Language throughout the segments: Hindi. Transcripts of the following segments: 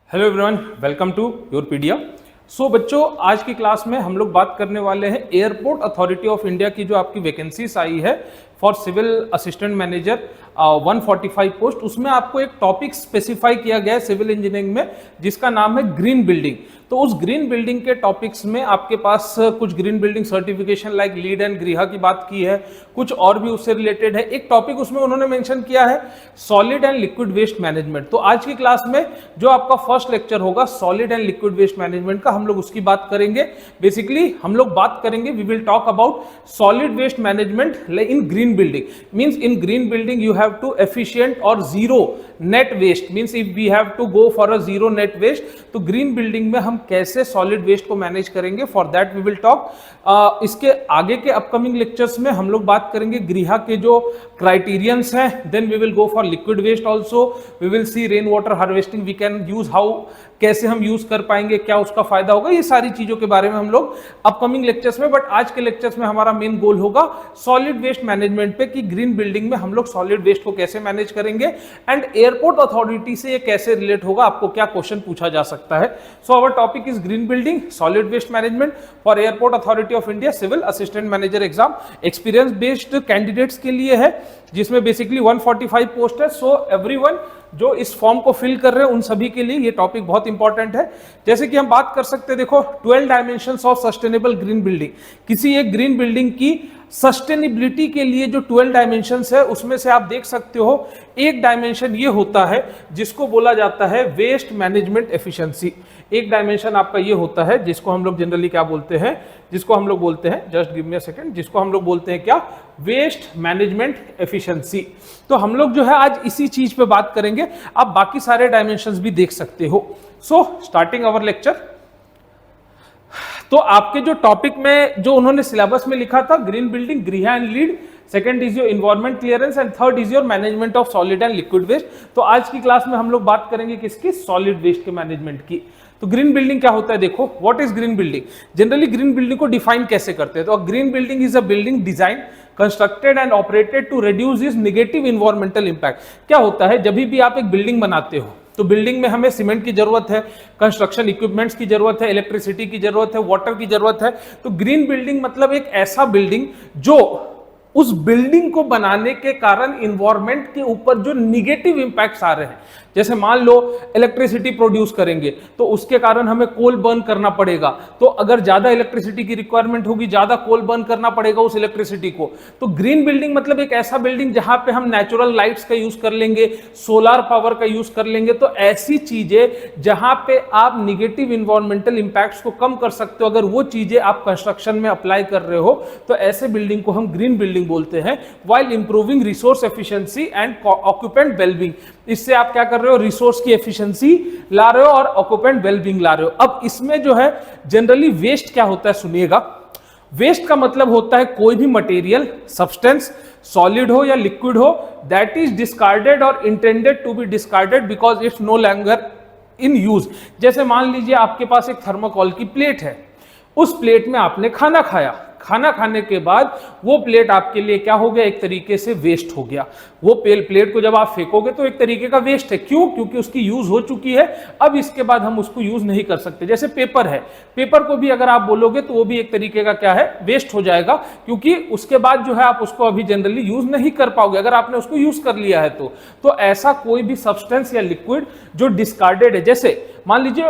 Hello everyone, welcome to Yourpedia. So बच्चों, आज की क्लास में हम लोग बात करने वाले हैं एयरपोर्ट अथॉरिटी ऑफ इंडिया की जो आपकी वैकेंसीज आई है for civil assistant manager 145 post. उसमें आपको एक टॉपिक स्पेसिफाई किया गया है सिविल इंजीनियरिंग में जिसका नाम है ग्रीन बिल्डिंग। तो उस ग्रीन बिल्डिंग के टॉपिक्स में आपके पास कुछ green building certification like LEED and गृहा की बात की है, कुछ और भी उससे रिलेटेड है। एक टॉपिक उसमें उन्होंने मेंशन किया है solid and liquid waste management. तो आज की क्लास में जो आपका फर्स्ट लेक्चर होगा solid and liquid waste management का, हम लोग उसकी बात करेंगे। बेसिकली हम लोग बात करेंगे, we will talk about solid waste management in green building. Means in green building you have to efficient or zero net waste. Means if we have to go for a zero net waste, तो green building में हम कैसे solid waste को मैनेज करेंगे, for that we will talk. इसके आगे के अपकमिंग लेक्चर्स में हम लोग बात करेंगे गृहा के जो क्राइटेरियंस हैं, then we will go for liquid waste also, we will see rain water harvesting we can use, how कैसे हम यूज कर पाएंगे, क्या उसका फायदा होगा, ये सारी चीजों के बारे में हम लोग अपकमिंग लेक्चर्स में। बट आज के लेक्चर्स में हमारा मेन गोल होगा सॉलिड वेस्ट मैनेजमेंट पे कि ग्रीन बिल्डिंग में हम लोग सॉलिड वेस्ट को कैसे मैनेज करेंगे एंड एयरपोर्ट अथॉरिटी से ये कैसे रिलेट होगा, आपको क्या क्वेश्चन पूछा जा सकता है। So our topic is green building solid waste management for Airport Authority of India civil assistant manager exam. Experience based candidates के लिए है जिसमें बेसिकली 145 पोस्ट है। सो एवरीवन जो इस फॉर्म को फिल कर रहे हैं उन सभी के लिए ये टॉपिक बहुत इंपॉर्टेंट है। जैसे कि हम बात कर सकते हैं, देखो 12 dimensions of sustainable green building. किसी एक ग्रीन बिल्डिंग की सस्टेनेबिलिटी के लिए जो 12 डायमेंशंस है उसमें से आप देख सकते हो एक डायमेंशन ये होता है जिसको बोला जाता है वेस्ट मैनेजमेंट एफिशिएंसी। एक डायमेंशन आपका ये होता है जिसको हम लोग जनरली क्या बोलते हैं, जिसको हम लोग बोलते हैं, just give me a second, जिसको हम लोग बोलते हैं क्या, वेस्ट मैनेजमेंट एफिशिएंसी। तो हम लोग जो है आज इसी चीज पे बात करेंगे, आप बाकी सारे डायमेंशंस भी देख सकते हो। सो स्टार्टिंग अवर लेक्चर, तो आपके जो टॉपिक में जो उन्होंने सिलेबस में लिखा था ग्रीन बिल्डिंग, गृहा and LEED, second is your environment clearance and third is your management of solid and liquid waste. तो आज की क्लास में हम लोग बात करेंगे किसकी, सॉलिड वेस्ट के मैनेजमेंट की। तो ग्रीन बिल्डिंग क्या होता है, देखो what is green building. Generally green building को डिफाइन कैसे करते हैं, तो green building is a building design constructed and operated to reduce is negative environmental impact. क्या होता है, जब भी आप एक बिल्डिंग बनाते हो तो बिल्डिंग में हमें सीमेंट की जरूरत है, कंस्ट्रक्शन इक्विपमेंट्स की जरूरत है, इलेक्ट्रिसिटी की जरूरत है, वाटर की जरूरत है। तो ग्रीन बिल्डिंग मतलब एक ऐसा बिल्डिंग जो उस बिल्डिंग को बनाने के कारण इन्वायरमेंट के ऊपर जो निगेटिव इंपैक्ट्स आ रहे हैं, जैसे मान लो इलेक्ट्रिसिटी प्रोड्यूस करेंगे तो उसके कारण हमें कोल बर्न करना पड़ेगा, तो अगर ज्यादा इलेक्ट्रिसिटी की रिक्वायरमेंट होगी, ज्यादा कोल बर्न करना पड़ेगा उस इलेक्ट्रिसिटी को। तो ग्रीन बिल्डिंग मतलब एक ऐसा बिल्डिंग जहां पे हम नेचुरल लाइट्स का यूज कर लेंगे, सोलर पावर का यूज कर लेंगे। तो ऐसी चीजें जहां पे आप निगेटिव इन्वायरमेंटल इंपैक्ट्स को कम कर सकते हो, अगर वो चीजें आप कंस्ट्रक्शन में अप्लाई कर रहे हो तो ऐसे बिल्डिंग को हम ग्रीन बिल्डिंग बोलते हैं। While improving resource efficiency and occupant wellbeing, इससे आप क्या कर रहे हो, रिसोर्स की एफिशिएंसी ला रहे हो और ऑक्यूपेंट वेलबींग ला रहे हो। अब इसमें जो है जनरली वेस्ट क्या होता है, सुनिएगा। वेस्ट का मतलब होता है कोई भी मटेरियल, सब्सटेंस, सॉलिड हो या लिक्विड हो, दैट इज डिस्कार्डेड और intended to be discarded because it's no longer in use. जैसे मान लीजिए आपके पास एक थर्मोकॉल की प्लेट है, उस प्लेट में आपने खाना खाया, खाना खाने के बाद वो प्लेट आपके लिए क्या हो गया, एक तरीके से वेस्ट हो गया। वो प्लेट को जब आप फेंकोगे तो एक तरीके का वेस्ट है, क्यों, क्योंकि उसकी यूज हो चुकी है, अब इसके बाद हम उसको यूज नहीं कर सकते। जैसे पेपर है, पेपर को भी अगर आप बोलोगे तो वो भी एक तरीके का क्या है, वेस्ट हो जाएगा, क्योंकि उसके बाद जो है आप उसको अभी जनरली यूज नहीं कर पाओगे अगर आपने उसको यूज कर लिया है तो ऐसा कोई भी सब्सटेंस या लिक्विड जो डिस्कार्डेड है, जैसे मान लीजिए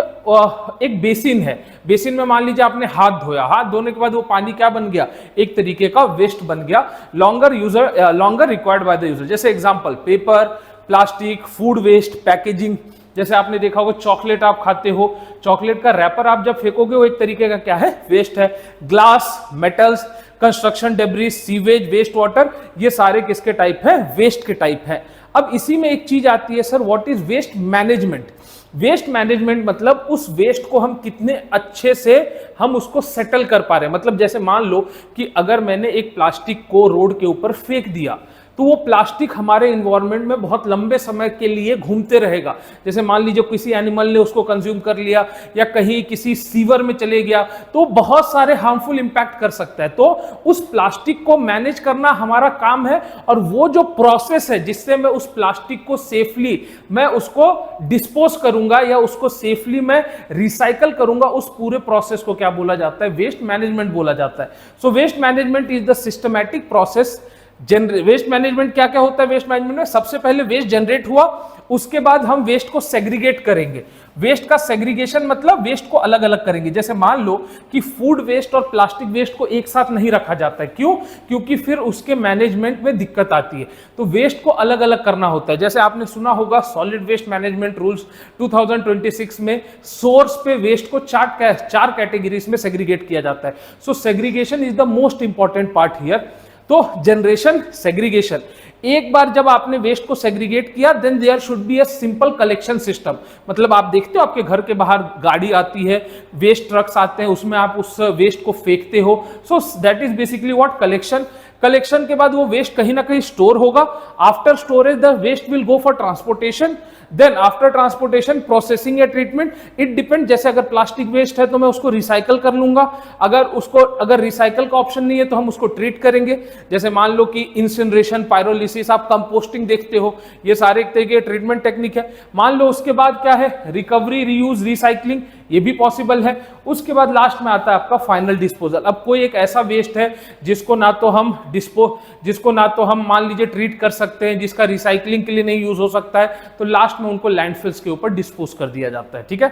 एक बेसिन है, बेसिन में मान लीजिए आपने हाथ धोया, हाथ धोने के बाद वो पानी क्या बन गया, एक तरीके का वेस्ट बन गया, longer required by the user. जैसे example paper, plastic, food waste, packaging. जैसे आपने देखा होगा चॉकलेट आप खाते हो, चॉकलेट का रैपर आप जब फेंकोगे वो एक तरीके का क्या है, वेस्ट है। Glass, metals, construction debris, sewage, waste water, ये सारे किसके टाइप है, वेस्ट के टाइप है। अब इसी में एक चीज आती है sir, what is waste management. Waste management मतलब उस वेस्ट को हम कितने अच्छे से हम उसको सेटल कर पा रहे हैं। मतलब जैसे मान लो कि अगर मैंने एक प्लास्टिक को रोड के ऊपर फेंक दिया, तो वो प्लास्टिक हमारे इन्वायरमेंट में बहुत लंबे समय के लिए घूमते रहेगा। जैसे मान लीजिए किसी एनिमल ने उसको कंज्यूम कर लिया या कहीं किसी सीवर में चले गया, तो बहुत सारे हार्मफुल इंपैक्ट कर सकता है। तो उस प्लास्टिक को मैनेज करना हमारा काम है, और वो जो प्रोसेस है जिससे मैं उस प्लास्टिक को सेफली मैं उसको डिस्पोज करूंगा या उसको सेफली मैं रिसाइकल करूंगा, उस पूरे प्रोसेस को क्या बोला जाता है? वेस्ट मैनेजमेंट बोला जाता है। So waste management is the systematic process. Waste management क्या क्या होता है? वेस्ट मैनेजमेंट में सबसे पहले वेस्ट जनरेट हुआ, उसके बाद हम वेस्ट को सेग्रीगेट करेंगे। वेस्ट का सेग्रीगेशन मतलब वेस्ट को अलग अलग करेंगे। जैसे मान लो कि फूड वेस्ट और प्लास्टिक वेस्ट को एक साथ नहीं रखा जाता है। क्यों? क्योंकि फिर उसके मैनेजमेंट में दिक्कत आती है, तो वेस्ट को अलग अलग करना होता है। जैसे आपने सुना होगा सॉलिड वेस्ट मैनेजमेंट रूल्स 2026 में सोर्स पे वेस्ट को चार कैटेगरीज में सेग्रीगेट किया जाता है। So segregation is the most important part here. तो जनरेशन, सेग्रीगेशन, एक बार जब आपने वेस्ट को सेग्रीगेट किया, then there should be a simple collection system. मतलब आप देखते हो आपके घर के बाहर गाड़ी आती है, वेस्ट ट्रक्स आते हैं, उसमें आप उस वेस्ट को फेंकते हो। So that is basically what? Collection. Collection के बाद वो वेस्ट कहीं ना कहीं स्टोर होगा। After storage the waste will go for transportation, then after transportation processing या ट्रीटमेंट। इट डिपेंड, जैसे अगर प्लास्टिक वेस्ट है तो मैं उसको रिसाइकल कर लूंगा, अगर रिसाइकल का ऑप्शन नहीं है तो हम उसको ट्रीट करेंगे। जैसे मान लो कि इंसिनरेशन, पायरोलिसिस, आप कंपोस्टिंग देखते हो, ये सारे एक तरीके ट्रीटमेंट टेक्निक है। मान लो उसके बाद क्या है? रिकवरी, रीयूज, रिसाइकलिंग, ये भी पॉसिबल है। उसके बाद लास्ट में आता है आपका फाइनल डिस्पोजल। अब कोई एक ऐसा वेस्ट है जिसको ना तो हम मान लीजिए ट्रीट कर सकते हैं, जिसका रिसाइकलिंग के लिए नहीं यूज हो सकता है, तो लास्ट में उनको लैंडफिल्स के ऊपर डिस्पोज कर दिया जाता है। ठीक है।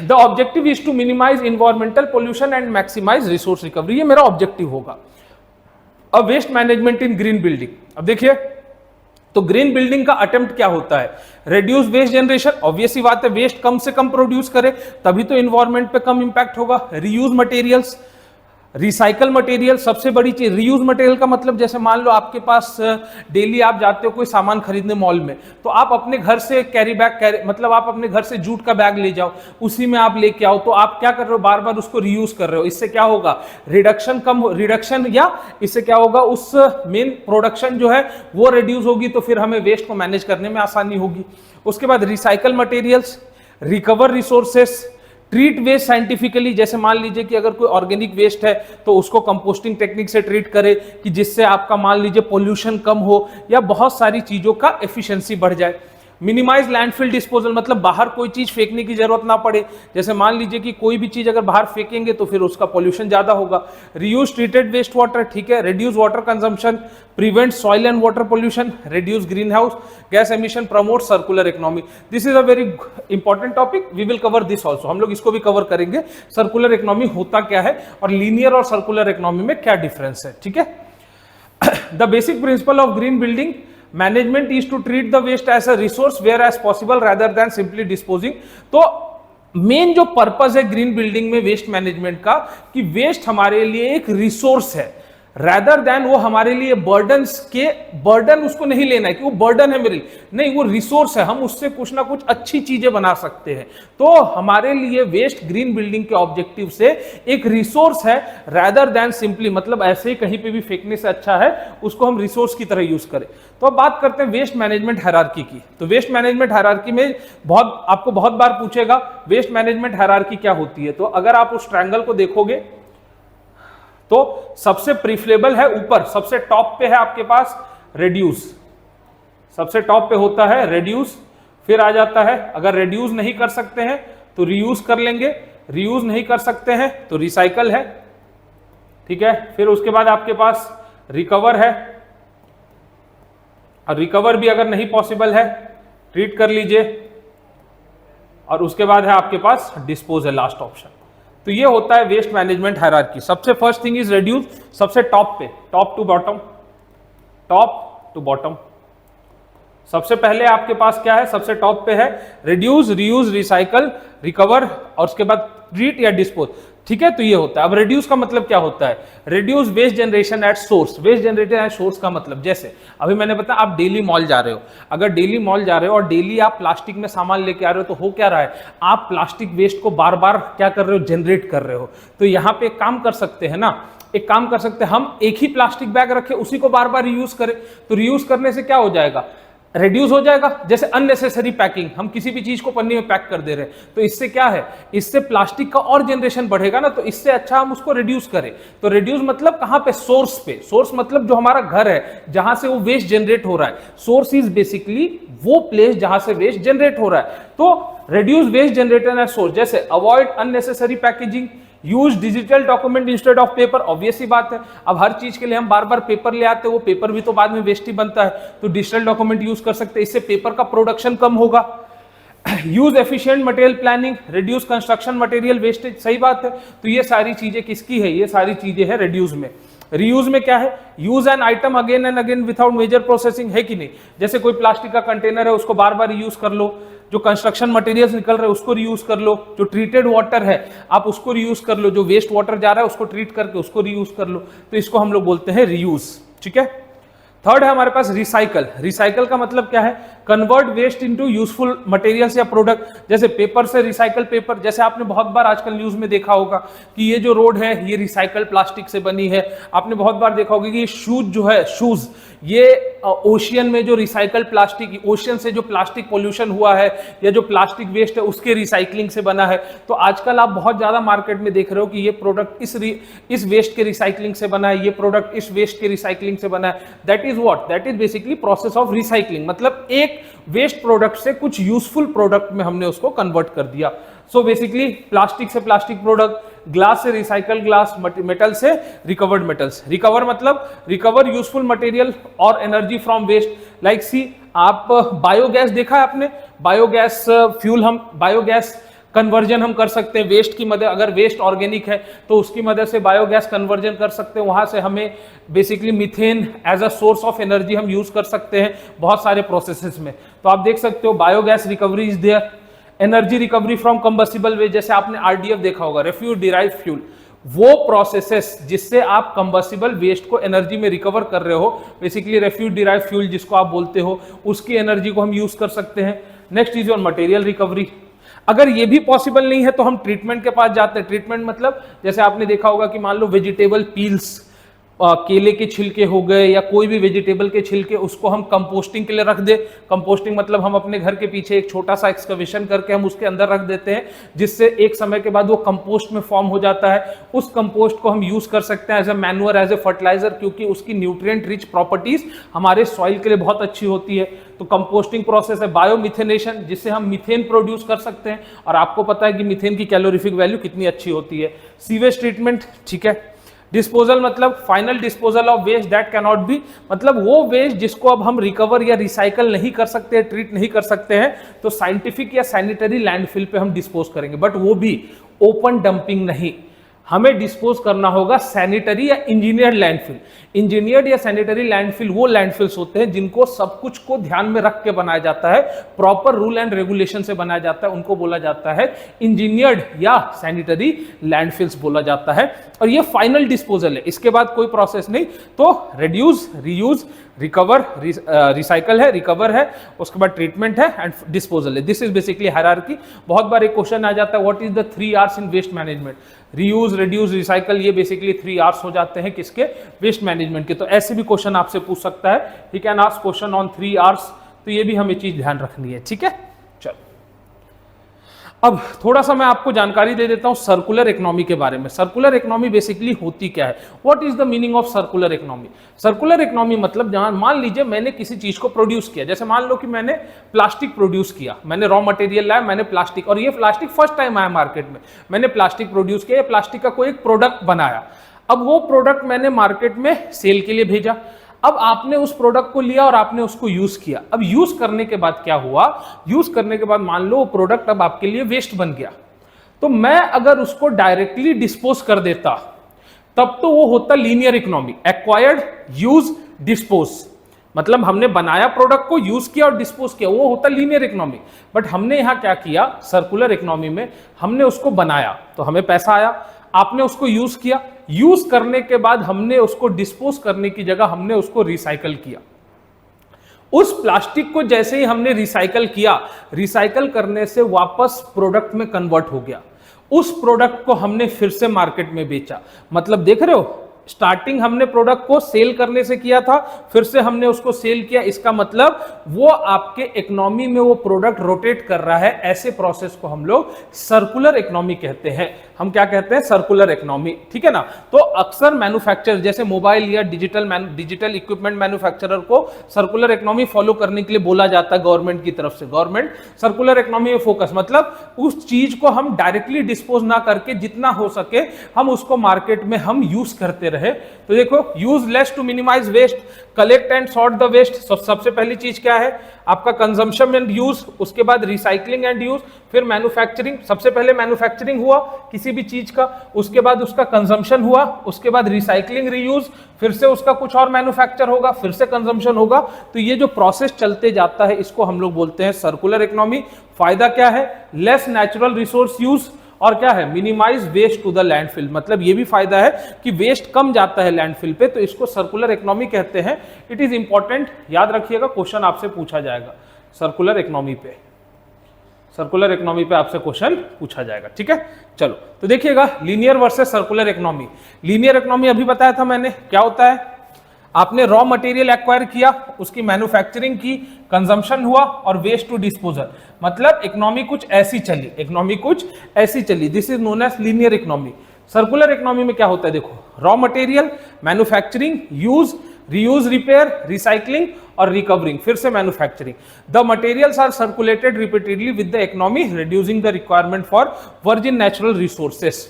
The objective is to minimise environmental pollution and maximise resource recovery. ये मेरा ऑब्जेक्टिव होगा। अब waste management in green building, अब देखिए तो ग्रीन बिल्डिंग का अटेम्प्ट क्या होता है? रेड्यूस वेस्ट जनरेशन, ऑब्वियस सी बात है, वेस्ट कम से कम प्रोड्यूस करे तभी तो इन्वायरमेंट पे कम इंपैक्ट होगा। रीयूज मटेरियल्स, रिसाइकल मटेरियल, सबसे बड़ी चीज रीयूज मटेरियल का मतलब जैसे मान लो आपके पास डेली आप जाते हो कोई सामान खरीदने मॉल में, तो आप अपने घर से कैरी बैग मतलब आप अपने घर से जूट का बैग ले जाओ, उसी में आप लेके आओ, तो आप क्या कर रहे हो? बार बार उसको रीयूज कर रहे हो। इससे क्या होगा? रिडक्शन या इससे क्या होगा? उस मेन प्रोडक्शन जो है वो रिड्यूस होगी, तो फिर हमें वेस्ट को मैनेज करने में आसानी होगी। उसके बाद recycle materials, recover resources, treat waste scientifically. जैसे मान लीजिए कि अगर कोई ऑर्गेनिक वेस्ट है तो उसको कंपोस्टिंग टेक्निक से ट्रीट करे कि जिससे आपका मान लीजिए पोल्यूशन कम हो या बहुत सारी चीजों का एफिशिएंसी बढ़ जाए। मिनिमाइज लैंडफिल डिस्पोजल, मतलब बाहर कोई चीज फेंकने की जरूरत ना पड़े। जैसे मान लीजिए कि कोई भी चीज अगर बाहर फेंकेंगे तो फिर उसका पोल्यूशन ज्यादा होगा। रीयूज ट्रीटेड वेस्ट वाटर, ठीक है। Reduce water consumption, prevent soil and water pollution, reduce green house gas emission, promote circular economy. This is a very important topic, we will cover this also. हम लोग इसको भी कवर करेंगे, सर्कुलर इकोनॉमी होता क्या है और लीनियर और सर्कुलर इकोनॉमी में क्या डिफरेंस है। ठीक है। The basic principle of green building management is to treat the waste as a resource where as possible rather than simply disposing. तो मेन जो पर्पस है ग्रीन बिल्डिंग में वेस्ट मैनेजमेंट का, कि वेस्ट हमारे लिए एक रिसोर्स है, रादर देन वो हमारे लिए बर्डन उसको नहीं लेना है कि वो बर्डन है मेरे लिए, नहीं, वो रिसोर्स है, हम उससे कुछ ना कुछ अच्छी चीजें बना सकते हैं। तो हमारे लिए वेस्ट ग्रीन बिल्डिंग के ऑब्जेक्टिव से एक रिसोर्स है, रादर देन सिंपली, मतलब ऐसे ही कहीं पे भी फेंकने से अच्छा है उसको हम रिसोर्स की तरह यूज करें। तो अब बात करते हैं वेस्ट मैनेजमेंट हायरार्की की। तो वेस्ट मैनेजमेंट हायरार्की में आपको बहुत बार पूछेगा वेस्ट मैनेजमेंट हायरार्की क्या होती है। तो अगर आप उस ट्रायंगल को देखोगे तो सबसे प्रीफरेबल है ऊपर, सबसे टॉप पे है आपके पास रेड्यूस, सबसे टॉप पे होता है रेड्यूस, फिर आ जाता है, अगर रेड्यूस नहीं कर सकते हैं तो रीयूज कर लेंगे, रीयूज नहीं कर सकते हैं तो रिसाइकल है, ठीक है। फिर उसके बाद आपके पास रिकवर है, और रिकवर भी अगर नहीं पॉसिबल है ट्रीट कर लीजिए, और उसके बाद है आपके पास डिस्पोज है लास्ट ऑप्शन। तो ये होता है वेस्ट मैनेजमेंट हायरार्की। सबसे फर्स्ट थिंग इज रेड्यूस, सबसे टॉप पे, top to bottom, top to bottom. सबसे पहले आपके पास क्या है? सबसे टॉप पे है रिड्यूस, रीयूज, रिसाइकल, रिकवर, और उसके बाद ट्रीट या डिस्पोज, ठीक है। तो ये होता है। अब रिड्यूस का मतलब क्या होता है? Reduce waste generation at source. Waste generated at source का मतलब, जैसे अभी मैंने बताया आप डेली मॉल जा रहे हो, अगर डेली मॉल जा रहे हो और डेली आप प्लास्टिक में सामान लेके आ रहे हो, तो हो क्या रहा है? आप प्लास्टिक वेस्ट को बार बार क्या कर रहे हो? जनरेट कर रहे हो। तो यहाँ पे एक काम कर सकते हैं ना, एक काम कर सकते हैं, हम एक ही प्लास्टिक बैग रखें, उसी को बार बार रीयूज करें। तो रीयूज करने से क्या हो जाएगा, रिड्यूस हो जाएगा। जैसे अननेसेसरी पैकिंग, हम किसी भी चीज को पन्नी में पैक कर दे रहे हैं, तो इससे क्या है, इससे प्लास्टिक का और जनरेशन बढ़ेगा ना, तो इससे अच्छा हम उसको रिड्यूस करें। तो रिड्यूस मतलब कहां पे, सोर्स पे। सोर्स मतलब जो हमारा घर है, जहां से वो वेस्ट जनरेट हो रहा है। सोर्स इज बेसिकली वो प्लेस जहां से वेस्ट जनरेट हो रहा है। तो reduce waste generator at source, जैसे avoid unnecessary packaging, use digital document instead of paper. Obvious ही बात है, अब हर चीज के लिए हम बार बार पेपर ले आते हैं, वो पेपर भी तो बाद में वेस्ट ही बनता है। तो डिजिटल डॉक्यूमेंट यूज कर सकते हैं, इससे पेपर का प्रोडक्शन कम होगा। Use efficient material planning, reduce construction material wastage. सही बात है। तो ये सारी चीजें किसकी है, ये सारी चीजें है रिड्यूस में। रीयूज में क्या है, use an item again and again without major processing, है कि नहीं। जैसे कोई प्लास्टिक का कंटेनर है, उसको बार बार यूज कर लो। जो कंस्ट्रक्शन मटेरियल्स निकल रहे हैं उसको रीयूज कर लो। जो ट्रीटेड वाटर है आप उसको रीयूज कर लो। जो वेस्ट वाटर जा रहा है उसको ट्रीट करके उसको रीयूज कर लो। तो इसको हम लोग बोलते हैं रीयूज। ठीक है। थर्ड है हमारे पास रिसाइकल। रिसाइकल का मतलब क्या है, convert waste into useful materials या प्रोडक्ट। जैसे पेपर से रिसाइकल पेपर, जैसे आपने बहुत बार आजकल न्यूज में देखा होगा कि ये जो रोड है ये रिसाइकल प्लास्टिक से बनी है। आपने बहुत बार देखा होगा कि ये शूज जो है, शूज ये ओशियन में जो रिसाइकल प्लास्टिक, ओशियन से जो प्लास्टिक पोल्यूशन हुआ है या जो प्लास्टिक वेस्ट है उसके रिसाइकलिंग से बना है। तो आजकल आप बहुत ज्यादा मार्केट में देख रहे हो कि ये प्रोडक्ट इस वेस्ट के रिसाइकलिंग से बना है, ये प्रोडक्ट इस वेस्ट के रिसाइकलिंग से बना है। That is what, that is basically process of recycling. मतलब एक वेस्ट प्रोडक्ट से कुछ यूजफुल प्रोडक्ट में हमने उसको कन्वर्ट कर दिया। सो बेसिकली प्लास्टिक से प्लास्टिक प्रोडक्ट, ग्लास से रिसाइकल ग्लास, मेटल से रिकवर्ड मेटल्स। रिकवर मतलब रिकवर यूजफुल मटेरियल और एनर्जी फ्रॉम वेस्ट। लाइक सी, आप बायोगैस देखा है आपने, बायोगैस फ्यूल, हम बायोगैस कन्वर्जन हम कर सकते हैं वेस्ट की मदद। अगर वेस्ट ऑर्गेनिक है तो उसकी मदद से बायोगैस कन्वर्जन कर सकते हैं। वहां से हमें basically methane as a source of energy हम यूज कर सकते हैं बहुत सारे प्रोसेसेस में। तो आप देख सकते हो biogas recovery is there. Energy recovery from combustible waste, जैसे आपने आरडीएफ देखा होगा, रेफ्यूज डिराइव फ्यूल। वो प्रोसेसेस जिससे आप कंबस्टिबल वेस्ट को एनर्जी में रिकवर कर रहे हो, बेसिकली रेफ्यूज डिराइव फ्यूल जिसको आप बोलते हो, उसकी एनर्जी को हम यूज कर सकते हैं। Next is your material recovery. अगर ये भी पॉसिबल नहीं है तो हम ट्रीटमेंट के पास जाते हैं। ट्रीटमेंट मतलब जैसे आपने देखा होगा कि मान लो वेजिटेबल पील्स, केले के छिलके हो गए या कोई भी वेजिटेबल के छिलके, उसको हम कंपोस्टिंग के लिए रख दे। कंपोस्टिंग मतलब हम अपने घर के पीछे एक छोटा सा एक्सकवेशन करके हम उसके अंदर रख देते हैं, जिससे एक समय के बाद वो कंपोस्ट में फॉर्म हो जाता है। उस कंपोस्ट को हम यूज कर सकते हैं as a manure, as a fertiliser, क्योंकि उसकी न्यूट्रिएंट रिच प्रॉपर्टीज हमारे सॉइल के लिए बहुत अच्छी होती है। तो कंपोस्टिंग प्रोसेस है। बायोमिथेनेशन, जिससे हम मीथेन प्रोड्यूस कर सकते हैं, और आपको पता है कि मीथेन की कैलोरीफिक वैल्यू कितनी अच्छी होती है। सीवेज ट्रीटमेंट, ठीक है। डिस्पोजल मतलब final disposal of waste that can not be, मतलब वो वेस्ट जिसको अब हम रिकवर या रिसाइकल नहीं कर सकते, ट्रीट नहीं कर सकते हैं, तो साइंटिफिक या सैनिटरी लैंडफिल पे हम डिस्पोज करेंगे। बट वो भी ओपन डंपिंग नहीं, हमें डिस्पोज करना होगा सैनिटरी या इंजीनियर्ड लैंडफिल। इंजीनियर्ड या सैनिटरी लैंडफिल वो लैंडफिल्स होते हैं जिनको सब कुछ को ध्यान में रख के बनाया जाता है, प्रॉपर रूल एंड रेगुलेशन से बनाया जाता है, उनको बोला जाता है इंजीनियर्ड या सैनिटरी लैंडफिल्स बोला जाता है। और ये फाइनल डिस्पोजल है, इसके बाद कोई प्रोसेस नहीं। तो रिड्यूस, रीयूज, रिकवर, रिसाइकल है, रिकवर है, उसके बाद ट्रीटमेंट है एंड डिस्पोजल है। This is basically hierarchy. बहुत बार एक क्वेश्चन आ जाता है, what is the 3 R's in waste management. Reuse, reduce, recycle, ये बेसिकली 3 R's हो जाते हैं किसके, वेस्ट मैनेजमेंट के। तो ऐसे भी क्वेश्चन आपसे पूछ सकता है, he can ask question on 3 R's। तो ये भी हमें चीज ध्यान रखनी है, ठीक है। चलो अब थोड़ा सा मैं आपको जानकारी दे देता हूं सर्कुलर इकोनॉमी के बारे में। सर्कुलर इकोनॉमी बेसिकली होती क्या है, what is the meaning of circular economy. Circular economy मतलब जहां मान लीजिए मैंने किसी चीज को प्रोड्यूस किया, जैसे मान लो कि मैंने प्लास्टिक प्रोड्यूस किया, मैंने रॉ मटेरियल लाया, मैंने प्लास्टिक, और ये प्लास्टिक फर्स्ट टाइम आया मार्केट में, मैंने प्लास्टिक प्रोड्यूस किया, प्लास्टिक का कोई एक प्रोडक्ट बनाया। अब वो प्रोडक्ट मैंने मार्केट में सेल के लिए भेजा। अब आपने उस प्रोडक्ट को लिया और आपने उसको यूज किया। अब यूज करने के बाद क्या हुआ, यूज करने के बाद मान लो वो प्रोडक्ट अब आपके लिए वेस्ट बन गया। तो मैं अगर उसको डायरेक्टली डिस्पोज कर देता तब तो वो होता linear economy, acquired, use, dispose. मतलब हमने बनाया प्रोडक्ट को, यूज किया और डिस्पोज किया, वो होता लीनियर इकोनॉमी। बट हमने यहां क्या किया, सर्कुलर इकोनॉमी में हमने उसको बनाया तो हमें पैसा आया, आपने उसको यूज किया, यूज करने के बाद हमने उसको डिस्पोज करने की जगह हमने उसको रिसाइकल किया। उस प्लास्टिक को जैसे ही हमने रिसाइकल किया, रिसाइकल करने से वापस प्रोडक्ट में कन्वर्ट हो गया। उस प्रोडक्ट को हमने फिर से मार्केट में बेचा। मतलब देख रहे हो, स्टार्टिंग हमने प्रोडक्ट को सेल करने से किया था, फिर से हमने उसको सेल किया, इसका मतलब वो आपके इकोनॉमी में वो प्रोडक्ट रोटेट कर रहा है। ऐसे प्रोसेस को हम लोग सर्कुलर इकोनॉमी कहते हैं। हम क्या कहते हैं? सर्कुलर इकोनॉमी, ठीक है ना। तो अक्सर मैन्युफैक्चरर जैसे मोबाइल या डिजिटल इक्विपमेंट मैन्युफैक्चरर को सर्कुलर इकोनॉमी फॉलो करने के लिए बोला जाता है गवर्नमेंट की तरफ से। गवर्नमेंट सर्कुलर इकोनॉमी में फोकस, मतलब उस चीज को हम डायरेक्टली डिस्पोज ना करके जितना हो सके हम उसको मार्केट में हम यूज करते रहे। तो देखो, use less to minimise waste, collect and sort the waste. सबसे पहली चीज क्या है? आपका कंजम्पशन एंड यूज, उसके बाद रिसाइकलिंग एंड यूज, फिर मैन्युफैक्चरिंग। सबसे पहले मैन्युफैक्चरिंग हुआ किसी भी चीज का, उसके बाद उसका कंजम्पशन हुआ, उसके बाद रिसाइकलिंग, रीयूज, फिर से उसका कुछ और मैन्युफैक्चर होगा, फिर से कंजम्पशन होगा। तो ये जो प्रोसेस चलते जाता है इसको हम लोग बोलते हैं सर्कुलर इकोनॉमी। फायदा क्या है? लेस नेचुरल रिसोर्स यूज, और क्या है? Minimise waste to the landfill. मतलब ये भी फायदा है कि वेस्ट कम जाता है लैंडफिल पे, तो इसको सर्कुलर इकोनॉमी कहते हैं। इट इज इंपॉर्टेंट, याद रखिएगा, क्वेश्चन आपसे पूछा जाएगा सर्कुलर इकोनॉमी पे। सर्कुलर इकोनॉमी पे आपसे क्वेश्चन पूछा जाएगा, ठीक है। चलो तो देखिएगा, linear versus circular economy. Linear economy अभी बताया था मैंने, क्या होता है? आपने रॉ मटेरियल एक्वायर किया, उसकी मैन्युफैक्चरिंग की, कंजम्पशन हुआ और वेस्ट टू डिस्पोजल। मतलब इकोनॉमी कुछ ऐसी चली, इकोनॉमी कुछ ऐसी चली। This is known as linear economy. Circular economy में क्या होता है? देखो, raw material, manufacturing, use, reuse, repair, recycling और रिकवरिंग, फिर से manufacturing. The materials are circulated repeatedly with the economy, reducing the requirement for virgin natural resources.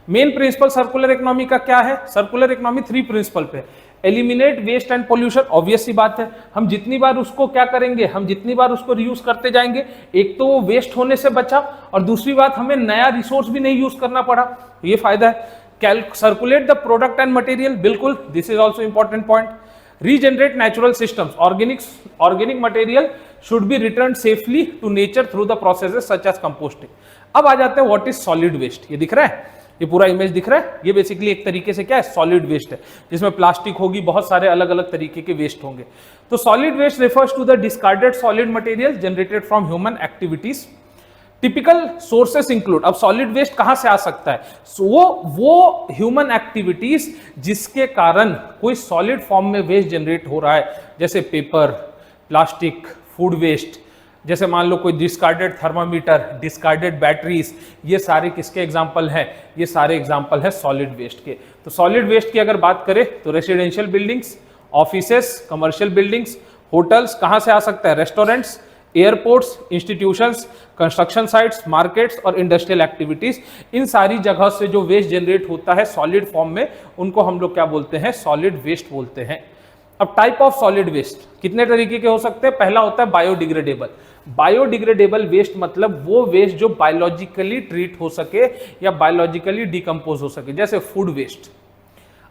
Main principle circular economy का क्या है? सर्कुलर इकोनॉमी 3 प्रिंसिपल पे। Eliminate waste and pollution, obvious सी बात है, हम जितनी बार उसको क्या करेंगे, हम जितनी बार उसको रीयूज करते जाएंगे, एक तो वो वेस्ट होने से बचा और दूसरी बात हमें नया रिसोर्स भी नहीं यूज करना पड़ा, ये फायदा है। Circulate the product and material, बिल्कुल, this is also important point. Regenerate natural systems, organic material should be return safely to nature through the processes such as composting. अब आ जाते हैं व्हाट इज सॉलिड वेस्ट। ये दिख रहा है, ये पूरा इमेज दिख रहा है, ये बेसिकली एक तरीके से क्या है? सॉलिड वेस्ट है, जिसमें प्लास्टिक होगी, बहुत सारे अलग अलग तरीके के वेस्ट होंगे। तो solid waste refers to the discarded solid material generated from human activities. Typical sources include, अब सॉलिड वेस्ट कहां से आ सकता है? वो ह्यूमन एक्टिविटीज जिसके कारण कोई सॉलिड फॉर्म में वेस्ट जनरेट हो रहा है, जैसे पेपर, प्लास्टिक, फूड वेस्ट, जैसे मान लो कोई डिस्कार्डेड थर्मामीटर, डिस्कार्डेड बैटरीज, ये सारे किसके एग्जाम्पल हैं? ये सारे एग्जाम्पल है सॉलिड वेस्ट के। तो सॉलिड वेस्ट की अगर बात करें तो residential buildings, offices, commercial buildings, hotels, कहां से आ सकता है? Restaurants, airports, institutions, construction sites, markets और इंडस्ट्रियल एक्टिविटीज, इन सारी जगह से जो वेस्ट जनरेट होता है सॉलिड फॉर्म में, उनको हम लोग क्या बोलते हैं? सॉलिड वेस्ट बोलते हैं। अब टाइप ऑफ सॉलिड वेस्ट कितने तरीके के हो सकते हैं? पहला होता है बायोडिग्रेडेबल। बायोडिग्रेडेबल वेस्ट मतलब वो वेस्ट जो बायोलॉजिकली ट्रीट हो सके या बायोलॉजिकली डिकम्पोज हो सके। जैसे फूड वेस्ट,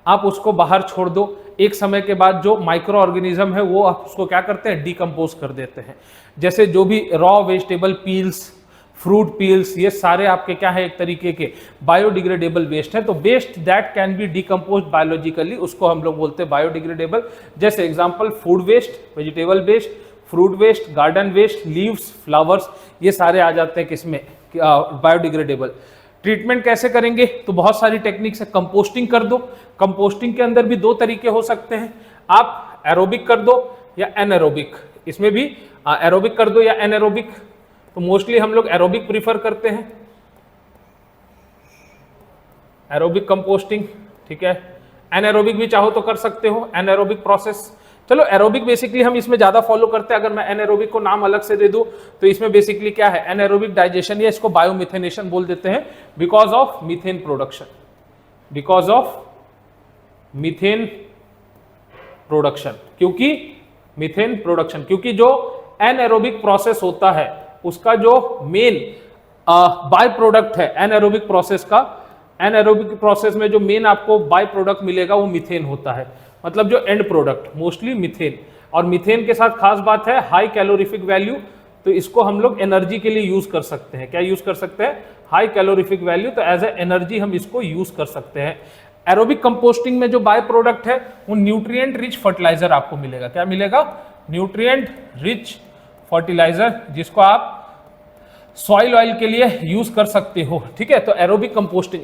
आप उसको बाहर छोड़ दो, एक समय के बाद जो माइक्रो ऑर्गेनिज्म है वो आप उसको क्या करते हैं? डिकम्पोज कर देते हैं। जैसे जो भी raw vegetable peels, fruit peels, ये सारे आपके क्या है? एक तरीके के बायोडिग्रेडेबल वेस्ट है। तो waste that can be decompose biologically, उसको हम लोग बोलते हैं बायोडिग्रेडेबल। जैसे example food waste, vegetable waste, fruit waste, garden waste, leaves, flowers, ये सारे आ जाते हैं किसमें? बायोडिग्रेडेबल। ट्रीटमेंट कैसे करेंगे? तो बहुत सारी टेक्निक्स है। कंपोस्टिंग कर दो, कंपोस्टिंग के अंदर भी 2 तरीके हो सकते हैं, आप एरोबिक कर दो या एनएरोबिक। इसमें भी एरोबिक कर दो या एनएरोबिक, तो मोस्टली हम लोग एरोबिक प्रीफर करते हैं, एरोबिक कंपोस्टिंग, ठीक है। एनएरोबिक भी चाहो तो कर सकते हो, एनएरोबिक प्रोसेस। चलो एरोबिक बेसिकली हम इसमें ज्यादा फॉलो करते हैं। अगर मैं एनएरोबिक को नाम अलग से दे दूं तो इसमें बेसिकली क्या है? एनएरोबिक डाइजेशन, या इसको बायोमिथेनेशन बोल देते हैं, because of methane production, because of methane production, क्योंकि मीथेन प्रोडक्शन, क्योंकि जो एनएरोबिक प्रोसेस होता है उसका जो मेन बाय प्रोडक्ट है एनएरोबिक प्रोसेस का, एनएरोबिक प्रोसेस में जो मेन आपको बाय प्रोडक्ट मिलेगा वो मीथेन होता है। मतलब जो एंड प्रोडक्ट मोस्टली मीथेन, और मीथेन के साथ खास बात है हाई कैलोरीफिक वैल्यू, तो इसको हम लोग एनर्जी के लिए यूज कर सकते हैं। क्या यूज कर सकते हैं? हाई कैलोरीफिक वैल्यू, तो एज ए एनर्जी हम इसको यूज कर सकते हैं। एरोबिक कंपोस्टिंग में जो बाय प्रोडक्ट है वो न्यूट्रिएंट रिच फर्टिलाइजर आपको मिलेगा। क्या मिलेगा? न्यूट्रिएंट रिच फर्टिलाइजर, जिसको आप सॉइल ऑयल के लिए यूज कर सकते हो, ठीक है। तो एरोबिक कंपोस्टिंग,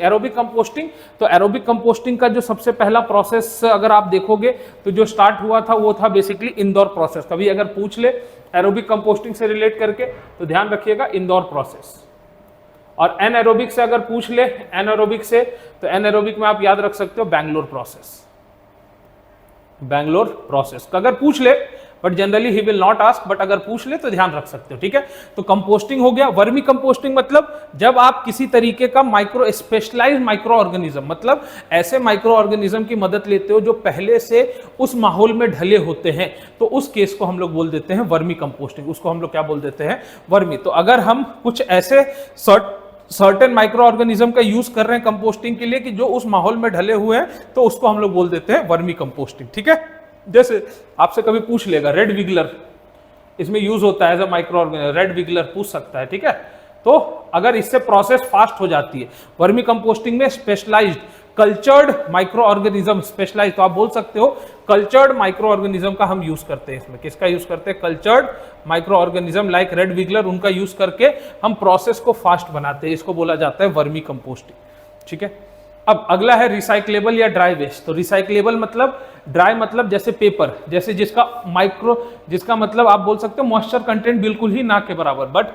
तो एरोबिक कंपोस्टिंग का जो सबसे पहला प्रोसेस अगर आप देखोगे तो जो स्टार्ट हुआ था वो था बेसिकली इंदौर प्रोसेस। कभी अगर पूछ ले एरोबिक कंपोस्टिंग से रिलेट करके तो ध्यान रखिएगा इंदौर प्रोसेस। और एनएरोबिक से अगर पूछ ले एनएरोबिक से, तो एनएरोबिक में आप याद रख सकते हो बैंगलोर प्रोसेस का अगर पूछ ले, but generally he will not ask, but अगर पूछ ले तो ध्यान रख सकते हो, ठीक है। तो कंपोस्टिंग हो गया। वर्मी कंपोस्टिंग मतलब जब आप किसी तरीके का स्पेशलाइज्ड माइक्रो ऑर्गेनिज्म, मतलब ऐसे माइक्रो ऑर्गेनिज्म की मदद लेते हो जो पहले से उस माहौल में ढले होते हैं, तो उस केस को हम लोग बोल देते हैं वर्मी कंपोस्टिंग। उसको हम लोग क्या बोल देते हैं? वर्मी। तो अगर हम कुछ ऐसे सर्टेन माइक्रो ऑर्गेनिज्म का यूज कर रहे हैं कंपोस्टिंग के लिए कि जो उस माहौल में ढले हुए हैं, तो उसको हम लोग बोल देते हैं वर्मी कंपोस्टिंग, ठीक है। जैसे आपसे कभी पूछ लेगा रेड विगलर इसमें यूज होता है as a micro organism, red wiggler पूछ सकता है, ठीक है। तो अगर इससे प्रोसेस फास्ट हो जाती है, वर्मी कंपोस्टिंग में specialised cultured micro organism, specialised, तो आप बोल सकते हो कल्चर्ड माइक्रो ऑर्गेनिज्म का हम यूज करते हैं। इसमें किसका यूज करते हैं? Cultured micro organism like red wiggler, उनका यूज करके हम प्रोसेस को फास्ट बनाते हैं। इसको बोला जाता है वर्मी कंपोस्टिंग, ठीक है। अब अगला है रिसाइक्लेबल या ड्राई वेस्ट। तो रिसाइक्लेबल मतलब, ड्राई मतलब जैसे पेपर, जैसे जिसका मतलब आप बोल सकते हो मॉइस्चर कंटेंट बिल्कुल ही ना के बराबर, बट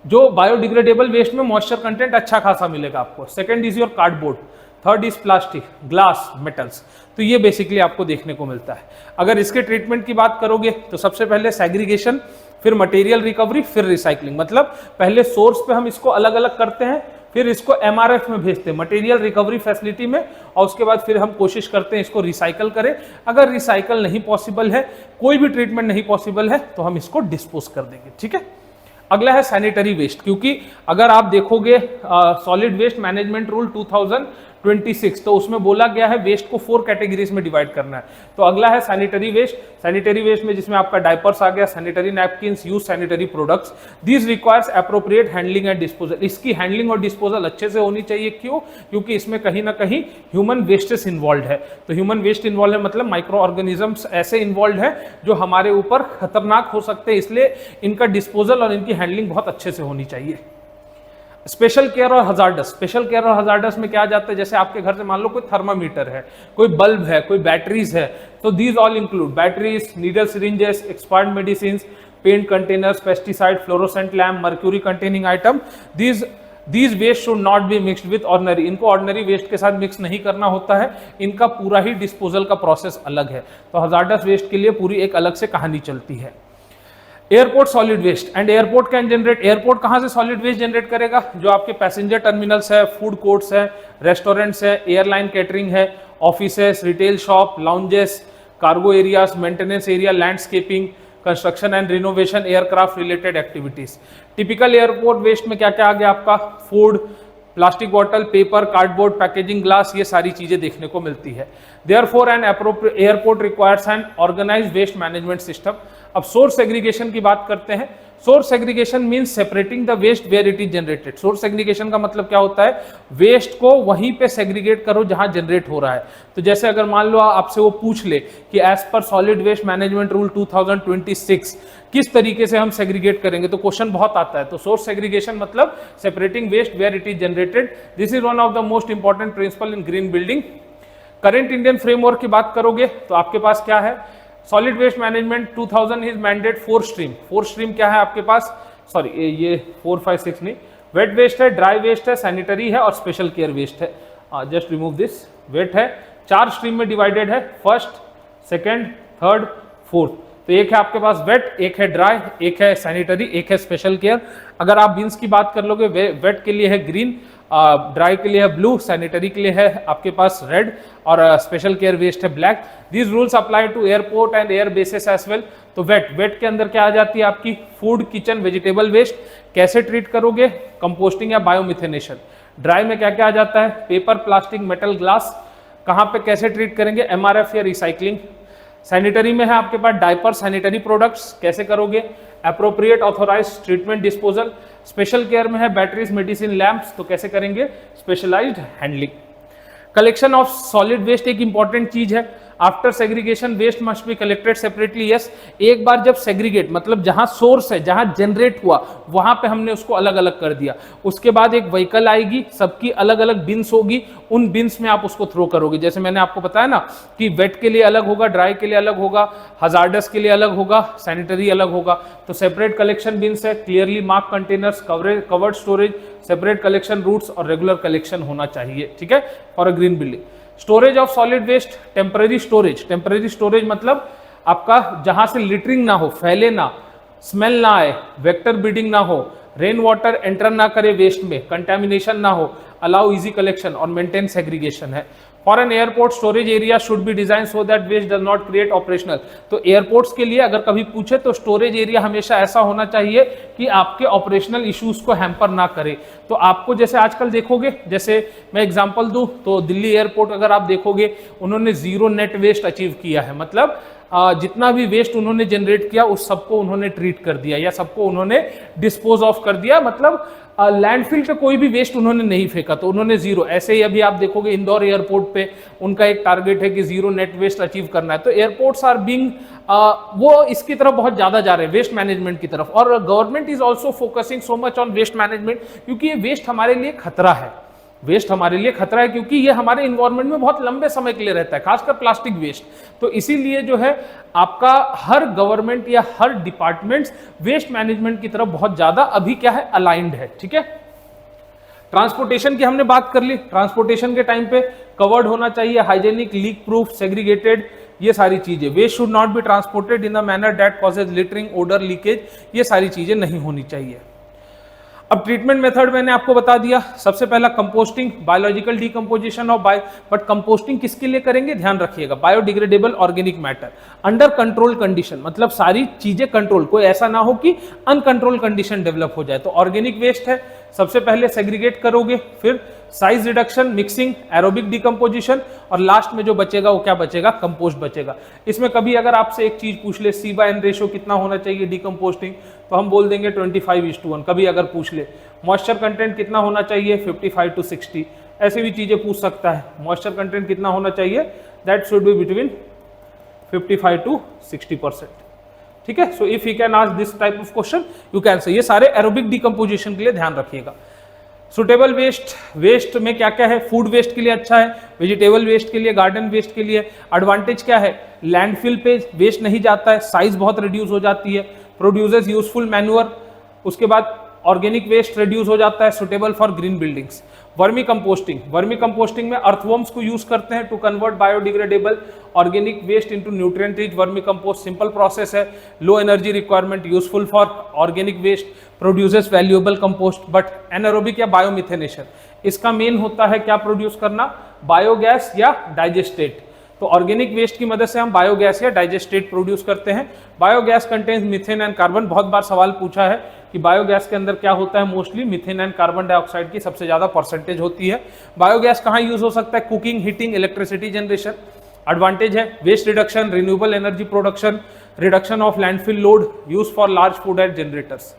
जो बायोडिग्रेडेबल वेस्ट में मॉइस्चर कंटेंट अच्छा खासा मिलेगा आपको। Second is your cardboard, third is plastic, glass, metals. तो ये बेसिकली आपको देखने को मिलता है। अगर इसके ट्रीटमेंट की बात करोगे तो सबसे पहले सेग्रीगेशन, फिर मटेरियल रिकवरी, फिर रिसाइकलिंग। मतलब पहले सोर्स पे हम इसको अलग अलग करते हैं, फिर इसको एमआरएफ में भेजते हैं, मटेरियल रिकवरी फैसिलिटी में, और उसके बाद फिर हम कोशिश करते हैं इसको रिसाइकल करें। अगर रिसाइकल नहीं पॉसिबल है, कोई भी ट्रीटमेंट नहीं पॉसिबल है, तो हम इसको डिस्पोज कर देंगे, ठीक है। अगला है सैनिटरी वेस्ट, क्योंकि अगर आप देखोगे सॉलिड वेस्ट मैनेजमेंट रूल 2026, तो उसमें बोला गया है वेस्ट को 4 कैटेगरीज में डिवाइड करना है। तो अगला है सैनिटरी वेस्ट। सैनिटरी वेस्ट में जिसमें आपका डायपर्स आ गया, sanitary napkins, use sanitary products, this requires appropriate handling and disposal. इसकी हैंडलिंग और डिस्पोजल अच्छे से होनी चाहिए। क्यों? क्योंकि इसमें कहीं ना कहीं ह्यूमन वेस्टेस इन्वॉल्व है। तो ह्यूमन वेस्ट इन्वॉल्व है मतलब माइक्रो ऑर्गेनिजम्स ऐसे इन्वॉल्व है जो हमारे ऊपर खतरनाक हो सकते हैं, इसलिए इनका डिस्पोजल और इनकी हैंडलिंग बहुत अच्छे से होनी चाहिए। स्पेशल केयर और हजार्डस, स्पेशल केयर और हजार्डस में क्या आ जाता है? जैसे आपके घर से मान लो कोई थर्मामीटर है, कोई बल्ब है, कोई बैटरीज है, तो these all include batteries, needle syringes, expired medicine, paint containers, pesticide, fluorescent lamp, mercury containing item, these waste should not be mixed with ordinary. इनको ऑर्डिनरी वेस्ट के साथ मिक्स नहीं करना होता है, इनका पूरा ही डिस्पोजल का प्रोसेस अलग है। तो हजार्डस वेस्ट के लिए पूरी एक अलग से कहानी चलती है। Airport solid waste, and airport can generate, airport कहां से सॉलिड वेस्ट जनरेट करेगा? जो आपके पैसेंजर टर्मिनल्स है, फूड कोर्ट्स है, रेस्टोरेंट्स है, एयरलाइन कैटरिंग है, offices, retail shop, lounges, cargo areas, maintenance area, landscaping, construction and renovation, aircraft related activities. Typical airport waste में क्या क्या आ गया आपका? Food, plastic bottle, paper, cardboard, packaging, glass, ये सारी चीजें देखने को मिलती है। Therefore N airport requires an organised waste management system. अब सोर्स सेग्रीगेशन की बात करते हैं। Source segregation means separating the waste where it is generated. Source segregation का मतलब क्या होता है? वेस्ट को वहीं पे सेग्रीगेट करो जहां जनरेट हो रहा है। तो जैसे अगर मान लो आपसे वो पूछ ले कि as per solid waste management rule 2026 किस तरीके से हम सेग्रीगेट करेंगे, तो क्वेश्चन बहुत आता है। तो सोर्स सेग्रीगेशन मतलब separating waste where it is generated. This is one of the most important principle in green building. Current Indian framework की बात करोगे तो आपके पास क्या है? Solid waste management 2000 is mandate 4 stream. 4 stream क्या है आपके पास? सॉरी ये 4, 5, 6 नहीं, वेट वेस्ट है, ड्राई वेस्ट है, सैनिटरी है और स्पेशल केयर वेस्ट है। Just remove this. वेट है, 4 स्ट्रीम में डिवाइडेड है, फर्स्ट, सेकेंड, थर्ड, फोर्थ। तो एक है आपके पास वेट, एक है ड्राई, एक है सैनिटरी, एक है स्पेशल केयर। अगर आप बीन्स की बात कर लोगे, वेट के लिए है ग्रीन, ड्राई के लिए है ब्लू, सैनिटरी के लिए है आपके पास रेड और स्पेशल केयर वेस्ट है black. These rules apply to airport and air bases as well. तो वेट के अंदर क्या आ जाती है आपकी? Food, kitchen, vegetable waste. कैसे ट्रीट करोगे? कंपोस्टिंग या बायोमिथेनेशन। ड्राई में क्या क्या आ जाता है? Paper, plastic, metal, glass. कहाँ पे कैसे ट्रीट करेंगे? एमआरएफ या रिसाइकलिंग। सैनिटरी में है आपके पास डायपर, सैनिटरी प्रोडक्ट्स, कैसे करोगे? Appropriate authorised treatment, disposal. Special care में है बैटरीज, मेडिसिन, लैंप्स, तो कैसे करेंगे? Specialised handling. Collection of solid waste एक इंपॉर्टेंट चीज है। After segregation waste must be collected separately, yes. एक बार जब सेग्रीगेट मतलब जहां सोर्स है, जहां जनरेट हुआ, वहां पे हमने उसको अलग अलग कर दिया, उसके बाद एक व्हीकल आएगी, सबकी अलग अलग बिन्स होगी, उन बिन्स में आप उसको थ्रो करोगे। जैसे मैंने आपको बताया ना कि वेट के लिए अलग होगा, ड्राई के लिए अलग होगा, हजार्डस के लिए अलग होगा, सैनिटरी अलग होगा। तो सेपरेट कलेक्शन बिन्स है, clearly mark containers, covered storage, separate collection routes और रेगुलर कलेक्शन होना चाहिए, ठीक है, for a green building. Storage of solid waste, temporary storage. Temporary storage मतलब आपका जहां से लिटरिंग ना हो, फैले ना, स्मेल ना आए, वेक्टर ब्रीडिंग ना हो, रेन वाटर एंटर ना करे वेस्ट में, कंटेमिनेशन ना हो, अलाउ इजी कलेक्शन और मेंटेन सेग्रीगेशन है। For an airport storage area should be design so that waste does not create operational. तो एयरपोर्ट्स के लिए अगर कभी पूछे तो स्टोरेज एरिया हमेशा ऐसा होना चाहिए कि आपके ऑपरेशनल इश्यूज को हैम्पर ना करे। तो आपको जैसे आजकल देखोगे, जैसे मैं एग्जांपल दूं तो दिल्ली एयरपोर्ट अगर आप देखोगे, उन्होंने जीरो नेट वेस्ट अचीव किया है, मतलब जितना भी वेस्ट उन्होंने जनरेट किया उस सबको उन्होंने ट्रीट कर दिया या सबको उन्होंने डिस्पोज ऑफ कर दिया, मतलब लैंडफिल पे कोई भी वेस्ट उन्होंने नहीं फेंका, तो उन्होंने जीरो। ऐसे ही अभी आप देखोगे इंदौर एयरपोर्ट पे उनका एक टारगेट है कि जीरो नेट वेस्ट अचीव करना है। तो एयरपोर्ट्स आर बीइंग वो इसकी तरफ बहुत ज्यादा जा रहे हैं, वेस्ट मैनेजमेंट की तरफ, और government is also focusing so much on waste management, क्योंकि ये वेस्ट हमारे लिए खतरा है। वेस्ट हमारे लिए खतरा है क्योंकि ये हमारे इन्वायरमेंट में बहुत लंबे समय के लिए रहता है, खासकर प्लास्टिक वेस्ट। तो इसीलिए जो है आपका हर गवर्नमेंट या हर डिपार्टमेंट्स वेस्ट मैनेजमेंट की तरफ बहुत ज्यादा अभी क्या है, अलाइंड है, ठीक है। ट्रांसपोर्टेशन की हमने बात कर ली। ट्रांसपोर्टेशन के टाइम पे कवर्ड होना चाहिए, हाइजेनिक, लीक प्रूफ, सेग्रीगेटेड, ये सारी चीजें। Waste should not be transported in the manner that causes littering, odour, leakage, ये सारी चीजें नहीं होनी चाहिए। अब ट्रीटमेंट मेथड मैंने आपको बता दिया। सबसे पहला composting, biological decomposition of but composting किसके लिए करेंगे, ध्यान रखिएगा, biodegradable organic matter under control condition, मतलब सारी चीजें कंट्रोल, कोई ऐसा ना हो कि अनकंट्रोल कंडीशन डेवलप हो जाए। तो ऑर्गेनिक वेस्ट है, सबसे पहले सेग्रीगेट करोगे, फिर size reduction, mixing, aerobic decomposition, और लास्ट में जो बचेगा वो क्या बचेगा, कंपोस्ट बचेगा। इसमें कभी अगर आपसे एक चीज पूछ ले, C/N रेशियो कितना होना चाहिए डिकम्पोस्टिंग, तो हम बोल देंगे 25:1। कभी अगर पूछ ले मॉइस्चर कंटेंट कितना होना चाहिए, 55-60, ऐसी भी चीजें पूछ सकता है। मॉइस्चर कंटेंट कितना होना चाहिए, दैट शुड बी बिटवीन 55-60%, ठीक है। So if you can ask this type of question you can say, ये सारे एरोबिक डिकम्पोजिशन के लिए ध्यान रखिएगा। सुटेबल वेस्ट, वेस्ट में क्या क्या है, फूड वेस्ट के लिए अच्छा है, वेजिटेबल वेस्ट के लिए, गार्डन वेस्ट के लिए। एडवांटेज क्या है, लैंडफिल पे वेस्ट नहीं जाता है, साइज बहुत रिड्यूस हो जाती है, प्रोड्यूसेस यूजफुल मैन्योर, उसके बाद ऑर्गेनिक वेस्ट रिड्यूस हो जाता है, suitable for green buildings. Vermi composting, vermi composting में अर्थवर्म्स को यूज करते हैं to convert biodegradable organic waste into nutrient rich vermi compost. Simple process है, low energy requirement, useful for organic waste, produces valuable compost. But anaerobic या बायोमिथेनेशन, इसका मेन होता है क्या प्रोड्यूस करना, बायोगैस या डाइजेस्टेट। तो ऑर्गेनिक वेस्ट की मदद से हम बायोगैस या डाइजेस्टेट प्रोड्यूस करते हैं। Biogas contains methane and carbon, बहुत बार सवाल पूछा है कि बायोगैस के अंदर क्या होता है, mostly methane and carbon dioxide की सबसे ज्यादा परसेंटेज होती है। बायोगैस कहाँ यूज हो सकता है, cooking, heating, electricity generation. Advantage है waste reduction, renewable energy production, reduction of landfill load, use for large food and generators.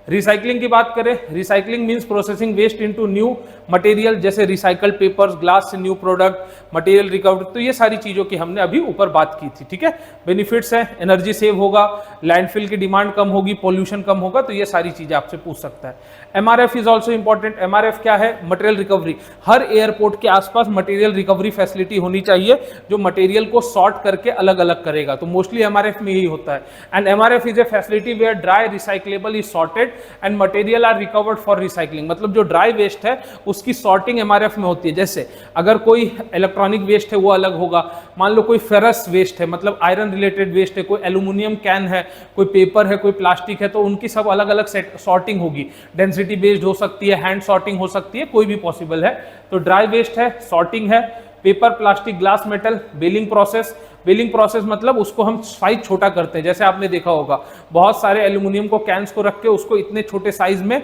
Recycling की बात करें, recycling means processing waste into new material, जैसे रिसाइकल्ड पेपर्स, ग्लास से न्यू प्रोडक्ट, मटेरियल रिकवरी। तो ये सारी चीजों की हमने अभी ऊपर बात की थी, ठीक है। बेनिफिट्स है, एनर्जी सेव होगा, लैंडफिल की डिमांड कम होगी, पोल्यूशन कम होगा, तो ये सारी चीजें आपसे पूछ सकता है। MRF is also important. MRF क्या है, मटेरियल रिकवरी। हर एयरपोर्ट के आसपास मटेरियल रिकवरी फैसिलिटी होनी चाहिए जो मटेरियल को सॉर्ट करके अलग अलग करेगा, तो मोस्टली MRF में यही होता है। And MRF is a facility where dry recyclable is sorted and material are recovered for recycling, मतलब जो ड्राई वेस्ट है उसकी सॉर्टिंग MRF में होती है। जैसे अगर कोई इलेक्ट्रॉनिक वेस्ट है वो अलग होगा, मान लो कोई फेरस वेस्ट है, मतलब आयरन रिलेटेड वेस्ट है, कोई एल्यूमिनियम कैन है, कोई पेपर है, कोई प्लास्टिक है, तो उनकी सब अलग अलग सॉर्टिंग होगी। डेंसिटी बेस्ड हो सकती है, हैंड सॉर्टिंग हो सकती है, कोई भी पॉसिबल है। तो ड्राई वेस्ट है, सॉर्टिंग है, paper, plastic, glass, metal, baling process. Baling process मतलब उसको हम साइज छोटा करते हैं, जैसे आपने देखा होगा बहुत सारे एल्यूमिनियम को कैंस को रख के उसको इतने छोटे साइज में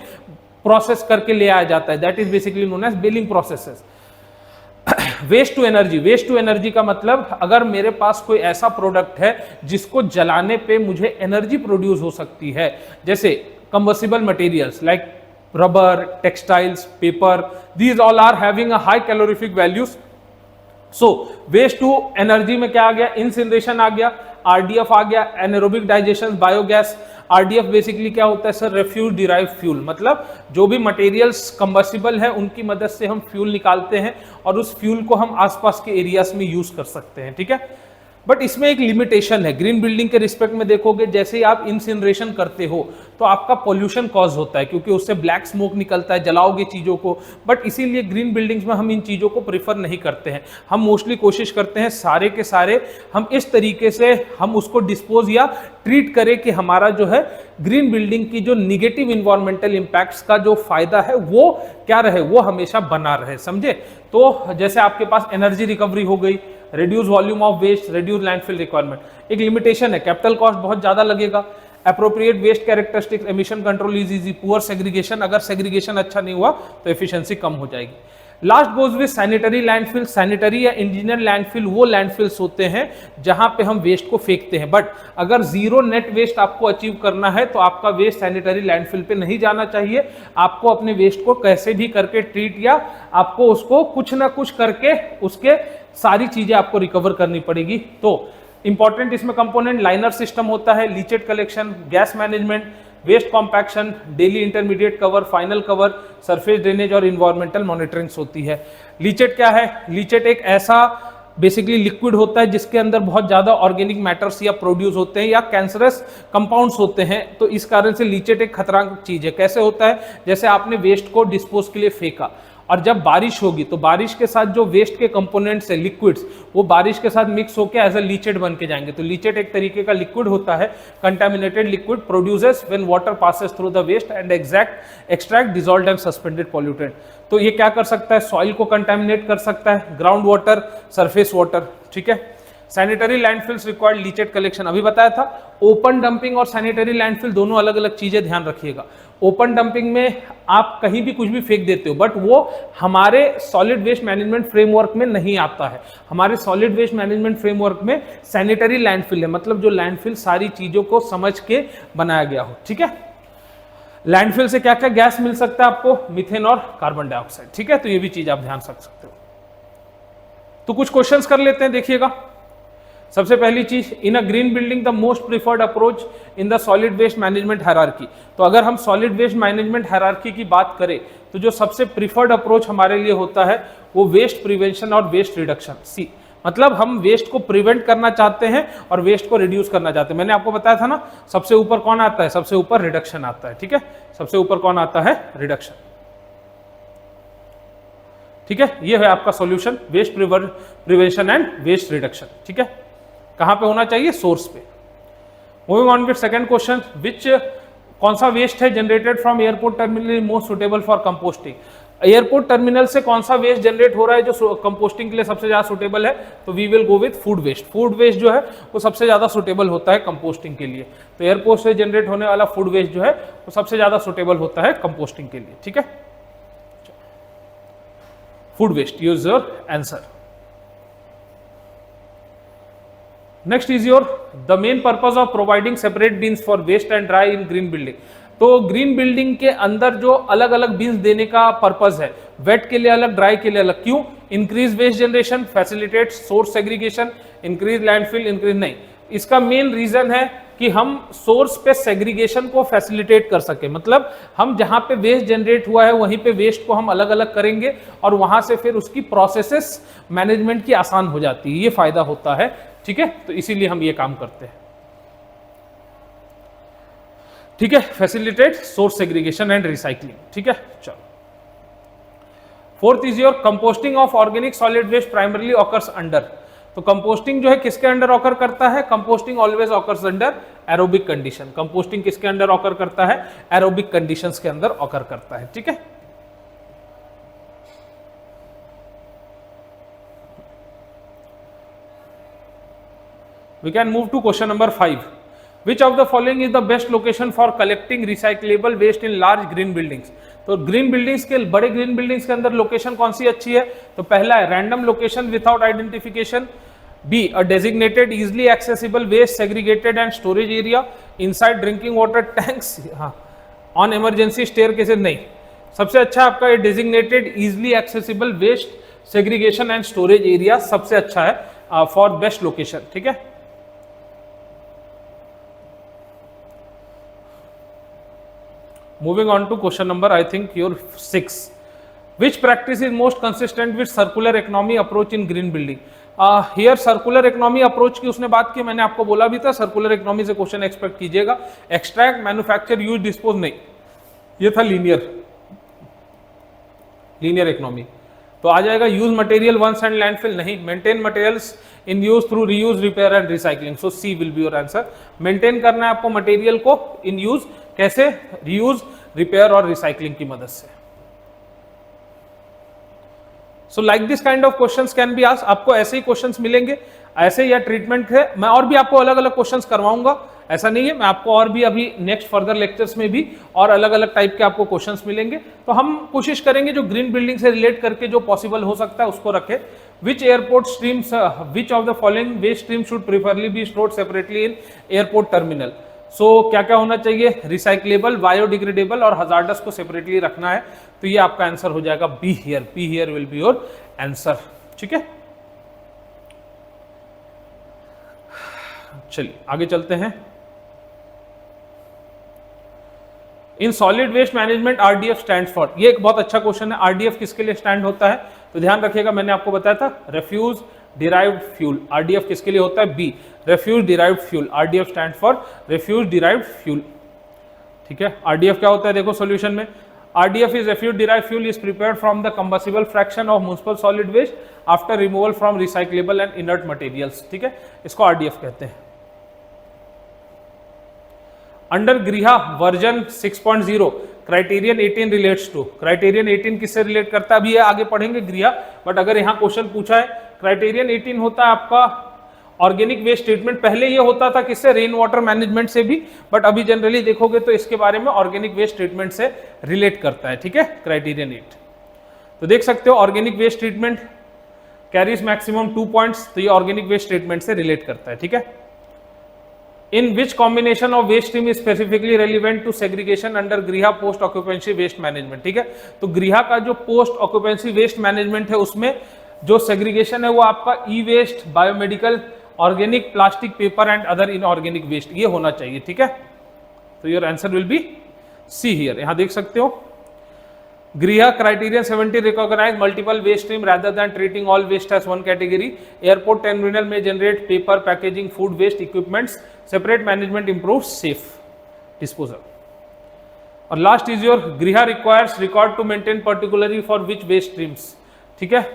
प्रोसेस करके ले आया जाता है, that is basically known as baling processes. Waste to energy, waste to energy का मतलब अगर मेरे पास कोई ऐसा प्रोडक्ट है जिसको जलाने पे मुझे एनर्जी प्रोड्यूस हो सकती है, जैसे combustible materials like rubber, textiles, paper, these all are having a high calorific values so waste to energy में क्या आ गया, इंसिनरेशन आ गया, आरडीएफ आ गया, anaerobic digestion, biogas. RDF basically क्या होता है सर, रिफ्यूज डिराइव फ्यूल, मतलब जो भी मटेरियल्स कंबस्टिबल है उनकी मदद से हम फ्यूल निकालते हैं और उस फ्यूल को हम आसपास के एरियाज में यूज कर सकते हैं, ठीक है। बट इसमें एक लिमिटेशन है, ग्रीन बिल्डिंग के रिस्पेक्ट में देखोगे, जैसे ही आप इंसिनरेशन करते हो तो आपका पोल्यूशन कॉज होता है, क्योंकि उससे ब्लैक स्मोक निकलता है, जलाओगे चीज़ों को। बट इसीलिए ग्रीन बिल्डिंग्स में हम इन चीज़ों को प्रीफर नहीं करते हैं। हम मोस्टली कोशिश करते हैं सारे के सारे हम इस तरीके से हम उसको डिस्पोज या ट्रीट करें कि हमारा जो है ग्रीन बिल्डिंग की जो निगेटिव इन्वायरमेंटल इंपैक्ट्स का जो फायदा है वो क्या रहे, वो हमेशा बना रहे, समझे। तो जैसे आपके पास एनर्जी रिकवरी हो गई, reduce volume of waste, reduce landfill requirement. एक लिमिटेशन है, कैपिटल कॉस्ट बहुत ज्यादा लगेगा। Appropriate waste characteristics, emission control is easy, poor segregation, अगर सेग्रीगेशन अच्छा नहीं हुआ तो एफिशिएंसी कम हो जाएगी। Last goes with sanitary landfill. Sanitary या इंजीनियर लैंडफिल वो लैंडफिल्स होते हैं जहां पे हम वेस्ट को फेंकते हैं, बट अगर जीरो नेट वेस्ट आपको अचीव करना है तो आपका वेस्ट सैनिटरी लैंडफिल पे नहीं जाना चाहिए। आपको अपने वेस्ट को कैसे भी करके ट्रीट या आपको उसको कुछ ना कुछ करके उसके सारी चीजें आपको रिकवर करनी पड़ेगी। तो इंपॉर्टेंट इसमें कंपोनेंट लाइनर सिस्टम होता है, leachate collection, gas management, waste compaction, daily intermediate cover, final cover, surface drainage और इन्वायरमेंटल मॉनिटरिंग्स होती है। लीचेट क्या है, लीचेट एक ऐसा बेसिकली लिक्विड होता है जिसके अंदर बहुत ज्यादा ऑर्गेनिक मैटर्स या प्रोड्यूस होते हैं या कैंसरस कंपाउंड्स होते हैं, तो इस कारण से लीचेट एक खतरनाक चीज है। कैसे होता है, जैसे आपने वेस्ट को डिस्पोज के लिए फेंका और जब बारिश होगी तो बारिश के साथ जो वेस्ट के कंपोनेंट्स है, लिक्विड्स, वो बारिश के साथ मिक्स होकर एज अ लीचेट बन के जाएंगे। तो लीचेट एक तरीके का लिक्विड होता है, contaminated liquid produces when water passes through the waste and extract dissolved and suspended pollutant. तो ये क्या कर सकता है, सॉइल को कंटामिनेट कर सकता है, ग्राउंड वाटर, सरफेस वाटर, ठीक है। Sanitary landfills required leachate collection, अभी बताया था। ओपन डंपिंग और सैनिटरी लैंडफिल दोनों अलग अलग चीजें, ध्यान रखिएगा। ओपन डंपिंग में आप कहीं भी कुछ भी फेंक देते हो, बट वो हमारे सॉलिड वेस्ट मैनेजमेंट फ्रेमवर्क में नहीं आता है। हमारे सॉलिड वेस्ट मैनेजमेंट फ्रेमवर्क में सैनिटरी लैंडफिल है, मतलब जो लैंडफिल सारी चीजों को समझ के बनाया गया हो, ठीक है। लैंडफिल से क्या क्या गैस मिल सकता है आपको, मीथेन और कार्बन डाइऑक्साइड, ठीक है। तो ये भी चीज आप ध्यान रख सकते हो। तो कुछ क्वेश्चंस कर लेते हैं, देखिएगा। सबसे पहली चीज, in a green building the most preferred approach in the solid waste management hierarchy. तो अगर हम सॉलिड वेस्ट मैनेजमेंट हायरार्की की बात करें तो जो सबसे प्रिफर्ड अप्रोच हमारे लिए होता है वो वेस्ट प्रिवेंशन और वेस्ट रिडक्शन। सी मतलब हम वेस्ट को प्रिवेंट करना चाहते हैं और वेस्ट को रिड्यूस करना चाहते हैं। मैंने आपको बताया था ना, सबसे ऊपर कौन आता है, सबसे ऊपर रिडक्शन आता है, ठीक है। सबसे ऊपर कौन आता है, रिडक्शन, ठीक है। ये है आपका solution, waste prevention and waste reduction, ठीक है। कहां पे होना चाहिए, सोर्स पे। Moving on with second question, which कौन सा वेस्ट है generated from airport terminal most suitable for composting. Airport terminal से कौन सा वेस्ट जनरेट हो रहा है जो कंपोस्टिंग के लिए सबसे ज्यादा सुटेबल है, तो we will go with food waste. Food waste जो है वो सबसे ज्यादा सुटेबल होता है कंपोस्टिंग के लिए। तो एयरपोर्ट से जनरेट होने वाला फूड वेस्ट जो है वो सबसे ज्यादा सुटेबल होता है कंपोस्टिंग के लिए, ठीक है। Food waste, use your answer. Next is your the main purpose of providing separate bins for waste and dry in green building. तो ग्रीन बिल्डिंग के अंदर जो अलग अलग बीन्स देने का पर्पज है, वेट के लिए अलग, ड्राई के लिए अलग, क्यों? Increase waste generation, facilitate source segregation, increase landfill, increase नहीं। इसका मेन रीजन है कि हम सोर्स पे सेग्रीगेशन को फैसिलिटेट कर सके, मतलब हम जहां पे वेस्ट जनरेट हुआ है वहीं पे वेस्ट को हम अलग अलग करेंगे और वहां से फिर उसकी प्रोसेसेस मैनेजमेंट की आसान हो जाती है, ये फायदा होता है, ठीक है। तो इसीलिए हम ये काम करते हैं, ठीक है। Facilitate source segregation and recycling, ठीक है। चलो, fourth is your composting of organic solid waste primarily occurs under. तो कंपोस्टिंग जो है किसके अंडर ऑकर करता है, composting always occurs under aerobic condition. Composting किसके अंडर ऑकर करता है, एरोबिक कंडीशंस के अंदर ऑकर करता है, ठीक है। We can move to question number 5. Which of the following is the best location for collecting recyclable waste in large green buildings? तो ग्रीन बिल्डिंग्स के, बड़े ग्रीन बिल्डिंग्स के अंदर लोकेशन कौन सी अच्छी है? तो पहला है random location without identification, B a designated easily accessible waste segregated and storage area, inside drinking water tanks, हाँ, ऑन इमरजेंसी स्टेयर केसेस नहीं। सबसे अच्छा आपका ये designated easily accessible waste segregation and storage area सबसे अच्छा है फॉर बेस्ट लोकेशन, ठीक है। Moving on to question number I think your 6, which practice is most consistent with circular economy approach in green building. Here circular economy approach की उसने बात की, मैंने आपको बोला भी था सर्कुलर इकोनॉमी से क्वेश्चन एक्सपेक्ट कीजिएगा। एक्सट्रैक्ट, मैन्युफैक्चर, यूज, डिस्पोज नहीं, ये था लीनियर इकोनॉमी। तो आ जाएगा use material once and landfill, नहीं। Maintain materials in use through reuse, repair and recycling, so C will be your answer. Maintain करना है आपको मटेरियल को इन यूज, कैसे? रीयूज, रिपेयर और रिसाइकलिंग की मदद से। So like this kind of questions can be asked, आपको ऐसे ही क्वेश्चंस मिलेंगे, ऐसे या ट्रीटमेंट है। मैं और भी आपको अलग अलग क्वेश्चंस करवाऊंगा, ऐसा नहीं है, मैं आपको और भी अभी नेक्स्ट फर्दर लेक्चर्स में भी और अलग अलग टाइप के आपको क्वेश्चंस मिलेंगे। तो हम कोशिश करेंगे जो ग्रीन बिल्डिंग से रिलेट करके जो पॉसिबल हो सकता है उसको रखें। Which airport streams, which of the following waste stream should preferably be stored separately in airport terminal. So क्या क्या होना चाहिए? रिसाइक्लेबल, बायोडिग्रेडेबल और हजार्डस को सेपरेटली रखना है। तो ये आपका आंसर हो जाएगा B here, P here will be your answer, ठीक है। चलिए आगे चलते हैं। In solid waste management RDF stand for, ये एक बहुत अच्छा क्वेश्चन है। आरडीएफ किसके लिए स्टैंड होता है? तो ध्यान रखिएगा, मैंने आपको बताया था रेफ्यूज डिराइव्ड फ्यूल। आरडीएफ किसके लिए होता है? B, refuse derived fuel. RDF stand for refuse derived fuel, ठीक है। आरडीएफ क्या होता है देखो सॉल्यूशन में, RDF is refuse derived fuel is prepared from the combustible fraction of municipal solid waste after removal from recyclable and inert materials, ठीक है, इसको RDF कहते हैं। अंडर गृहा version 6.0 criterion 18 relates to, criterion 18 किससे रिलेट करता है? अभी ये आगे पढ़ेंगे गृहा, बट अगर यहाँ क्वेश्चन पूछा है, क्राइटेरियन 18 होता है आपका ऑर्गेनिक वेस्ट ट्रीटमेंट। पहले ये होता था किससे? रेन वाटर मैनेजमेंट से भी, बट अभी जनरली देखोगे तो इसके बारे में ऑर्गेनिक वेस्ट ट्रीटमेंट से रिलेट करता है, ठीक है, क्राइटेरियन 8। तो देख सकते हो organic waste treatment carries maximum 2 points, तो ये ऑर्गेनिक वेस्ट ट्रीटमेंट से रिलेट करता है, ठीक है। In which combination of waste stream is specifically relevant to segregation under गृहा पोस्ट ऑक्यूपेंसी वेस्ट मैनेजमेंट, ठीक है। तो गृहा का जो पोस्ट ऑक्यूपेंसी वेस्ट मैनेजमेंट है उसमें जो सेग्रीगेशन है वो आपका E waste, biomedical, organic, plastic, paper and other inorganic waste, ये होना चाहिए, ठीक है। तो your answer will be C here. यहां देख सकते हो गृहा criterion 70 recognise multiple waste stream rather than treating all waste as one category. Airport terminal may generate paper, packaging, food waste, equipments. Separate management improves safe disposal. और लास्ट इज योर गृहा requires record to maintain particularly for which waste streams, ठीक है।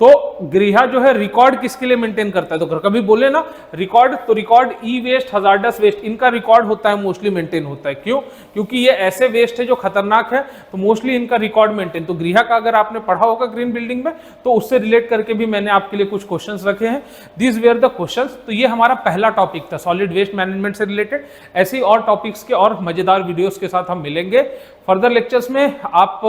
तो गृहा जो है रिकॉर्ड किसके लिए मेंटेन करता है? तो कभी बोले ना रिकॉर्ड, तो रिकॉर्ड ई वेस्ट, हजार्डस वेस्ट, इनका रिकॉर्ड होता है, मोस्टली मेंटेन होता है। क्यों? क्योंकि ये ऐसे वेस्ट है जो खतरनाक है, तो मोस्टली इनका रिकॉर्ड मेंटेन। तो गृहा का अगर आपने पढ़ा होगा ग्रीन बिल्डिंग में, तो उससे रिलेट करके भी मैंने आपके लिए कुछ क्वेश्चंस रखे हैं। This were the questions. तो ये हमारा पहला टॉपिक था सॉलिड वेस्ट मैनेजमेंट से रिलेटेड। ऐसे ही और टॉपिक्स के और मजेदार वीडियोस के साथ हम मिलेंगे फर्दर लेक्चर्स में। आप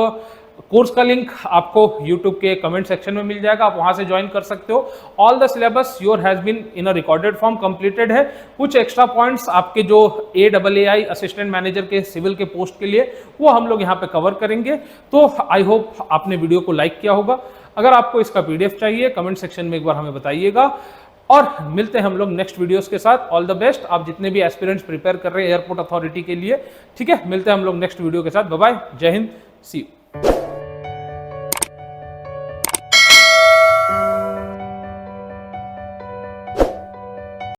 कोर्स का लिंक आपको YouTube के कमेंट सेक्शन में मिल जाएगा, आप वहां से ज्वाइन कर सकते हो। All the syllabus your has been in a recorded form completed है। कुछ एक्स्ट्रा पॉइंट्स आपके जो AAI असिस्टेंट मैनेजर के सिविल के पोस्ट के लिए, वो हम लोग यहाँ पे कवर करेंगे। तो आई होप आपने वीडियो को लाइक किया होगा। अगर आपको इसका PDF चाहिए कमेंट सेक्शन में एक बार हमें बताइएगा, और मिलते हैं हम लोग नेक्स्ट वीडियोस के साथ। ऑल द बेस्ट आप जितने भी एस्पिरेंट्स प्रिपेयर कर रहे हैं एयरपोर्ट अथॉरिटी के लिए, ठीक है। मिलते हैं हम लोग नेक्स्ट वीडियो के साथ। बाय बाय, जय हिंद, सी यू।